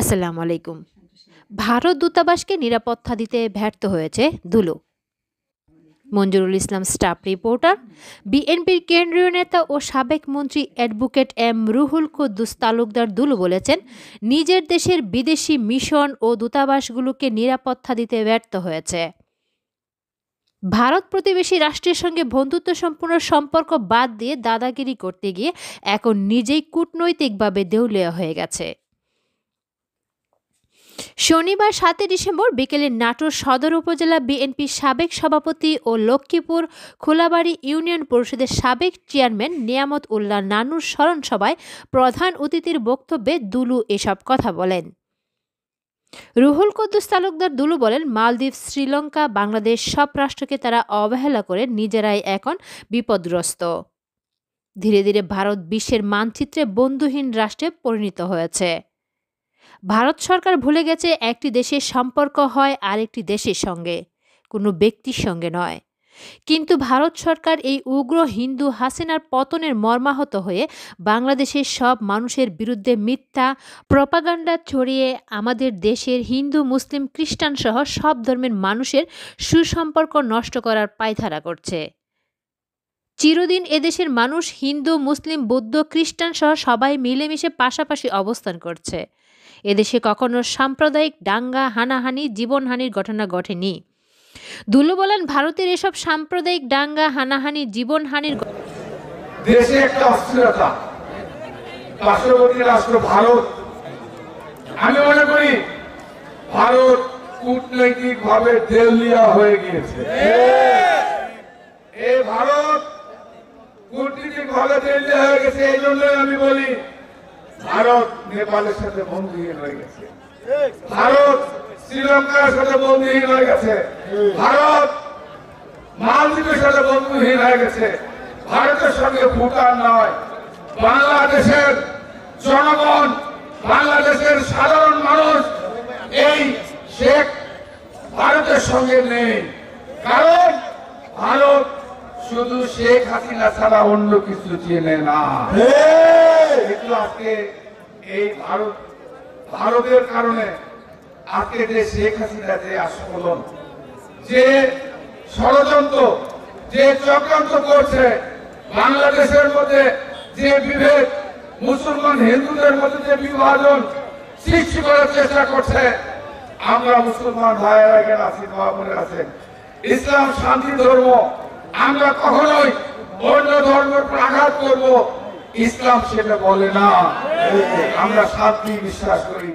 আসসালামু আলাইকুম। ভারত দূতাবাসকে নিরাপত্তা দিতে ব্যর্থ হয়েছে দুলো। মঞ্জুরুল ইসলাম স্টাফ রিপোর্টার। বিএনপির কেন্দ্রীয় নেতা ও সাবেক মন্ত্রী অ্যাডভোকেট এম রুহুল কুদ্দুস তালুকদার দুলু বলেছেন, নিজের দেশের বিদেশি মিশন ও দূতাবাসগুলোকে নিরাপত্তা দিতে ব্যর্থ হয়েছে। ভারত প্রতিবেশী রাষ্ট্রের সঙ্গে বন্ধুত্ব সম্পূর্ণ সম্পর্ক বাদ দিয়ে দাদাগিরি করতে গিয়ে এখন নিজেই কূটনৈতিকভাবে দেউলিয়া হয়ে গেছে। শনিবার ৭ ডিসেম্বর বিকেলে নাটোর সদর উপজেলা বিএনপির সাবেক সভাপতি ও লক্ষ্মীপুর খোলাবাড়ী ইউনিয়ন পরিষদের সাবেক চেয়ারম্যান নিয়ামত উল্লাহ নানুর স্মরণ সভায় প্রধান অতিথির বক্তব্যে দুলু এসব কথা বলেন। রুহুল কুদ্দুস তালুকদার দুলু বলেন, মালদ্বীপ, শ্রীলঙ্কা, বাংলাদেশ সব রাষ্ট্রকে তারা অবহেলা করে নিজেরাই এখন বিপদগ্রস্ত। ধীরে ধীরে ভারত বিশ্বের মানচিত্রে বন্ধুহীন রাষ্ট্রে পরিণত হয়েছে। ভারত সরকার ভুলে গেছে একটি দেশের সম্পর্ক হয় আরেকটি দেশের সঙ্গে, কোনো ব্যক্তির সঙ্গে নয়। কিন্তু ভারত সরকার এই উগ্র হিন্দু হাসিনার পতনের মর্মাহত হয়ে বাংলাদেশের সব মানুষের বিরুদ্ধে মিথ্যা প্রপাগান্ডা ছড়িয়ে আমাদের দেশের হিন্দু, মুসলিম, খ্রিস্টান সহ সব ধর্মের মানুষের সুসম্পর্ক নষ্ট করার পায়তারা করছে। চিরদিন এদেশের মানুষ হিন্দু, মুসলিম, বৌদ্ধ, খ্রিস্টান সহ সবাই মিলেমিশে পাশাপাশি অবস্থান করছে। এদেশে কখনো সাম্প্রদায়িক দাঙ্গা, হানাহানি, জীবনহানির ঘটনা ঘটেনি। দুলু বলেন, ভারতের এসব সাম্প্রদায়িক দাঙ্গা, হানাহানি, জীবনহানির দেশে একটা অস্থিরতা, পার্শ্ববর্তী রাষ্ট্র ভারত। আমি মনে করি ভারত কূটনৈতিক ভাবে দেউলিয়া হয়ে গিয়েছে। এই ভারত কূটনৈতিক ভাবে দেউলিয়া হয়ে গেছে। এই জন্যই আমি বলি ভারত নেপালের সাথে বন্ধুহীন হয়ে গেছে, ভারত শ্রীলঙ্কার সাথে বন্ধুহীন হয়ে গেছে, ভারত মালদ্বীপের সাথে বন্ধুহীন হয়ে গেছে। ভারতের সঙ্গে ভুটান নয়, বাংলাদেশের জনগণ, বাংলাদেশের সাধারণ মানুষ এই শেখ ভারতের সঙ্গে নেই। কারণ ভারত শুধু শেখ হাসিনা ছাড়া অন্য কিছু চেনে না। কিন্তু আজকে এই ভারতের কারণে আজকে যে শেখ হাসিনা যে আস্ফোলন, যে ষড়যন্ত্র, যে চক্রান্ত করছে, বাংলাদেশের মধ্যে যে বিভেদ, মুসলমান হিন্দুদের মধ্যে যে বিভাজন সৃষ্টি করার চেষ্টা করছে, আমরা মুসলমান ভাইয়েরা এখানে আছি, মনে আছেন, ইসলাম শান্তি ধর্ম, আমরা কখনোই অন্য ধর্মের উপর আঘাত করবো, ইসলাম সেটা বলে না। আমরা শান্তি বিশ্বাস করি।